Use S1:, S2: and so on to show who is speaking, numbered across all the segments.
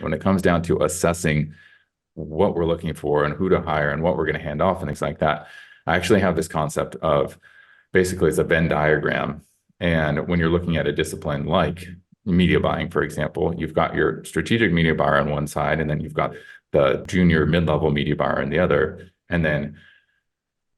S1: When it comes down to assessing what we're looking for and who to hire and what we're going to hand off and things like that, I actually have this concept of basically it's a Venn diagram. And when you're looking at a discipline like media buying, for example, you've got your strategic media buyer on one side, and then you've got the junior mid-level media buyer on the other. And then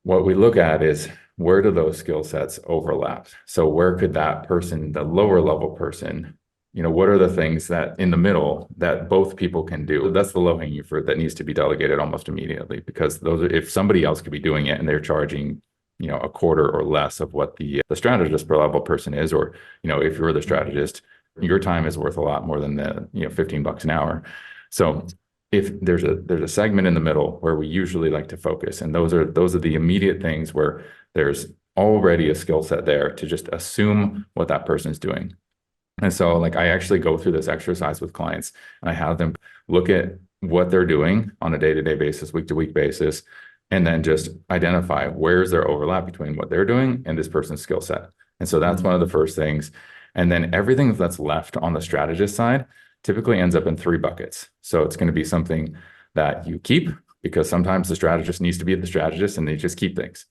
S1: what we look at is, where do those skill sets overlap? So where could that person, the lower level person, what are the things that in the middle that both people can do? That's the low hanging fruit that needs to be delegated almost immediately, because those are, if somebody else could be doing it and they're charging, a quarter or less of what the strategist per level person is, or, if you're the strategist, your time is worth a lot more than the, $15 an hour. So if there's a segment in the middle where we usually like to focus, and those are the immediate things where there's already a skill set there to just assume what that person is doing. And so I actually go through this exercise with clients, and I have them look at what they're doing on a day-to-day basis, week-to-week basis, and then just identify where's their overlap between what they're doing and this person's skill set. And so that's one of the first things. And then everything that's left on the strategist side typically ends up in 3 buckets. So it's going to be something that you keep, because sometimes the strategist needs to be the strategist and they just keep things.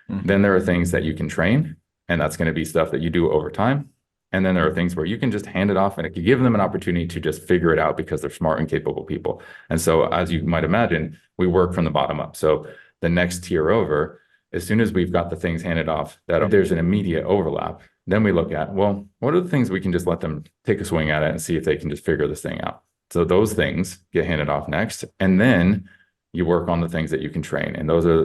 S1: Then there are things that you can train, and that's going to be stuff that you do over time. And then there are things where you can just hand it off, and it can give them an opportunity to just figure it out, because they're smart and capable people. And so, as you might imagine, we work from the bottom up. So the next tier over, as soon as we've got the things handed off that there's an immediate overlap, then we look at, well, what are the things we can just let them take a swing at it and see if they can just figure this thing out. So those things get handed off next. And then you work on the things that you can train. And those are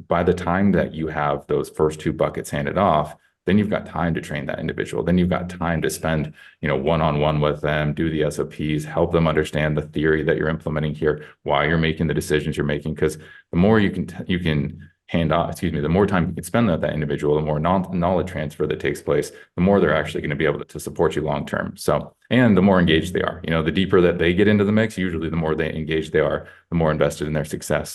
S1: by the time that you have those first 2 buckets handed off, then you've got time to train that individual. Then you've got time to spend, one-on-one with them, do the SOPs, help them understand the theory that you're implementing here, why you're making the decisions you're making. Because the more you can hand off, the more time you can spend with that individual, the more knowledge transfer that takes place, the more they're actually going to be able to support you long-term. So, and the more engaged they are, the deeper that they get into the mix, usually the more engaged they are, the more invested in their success.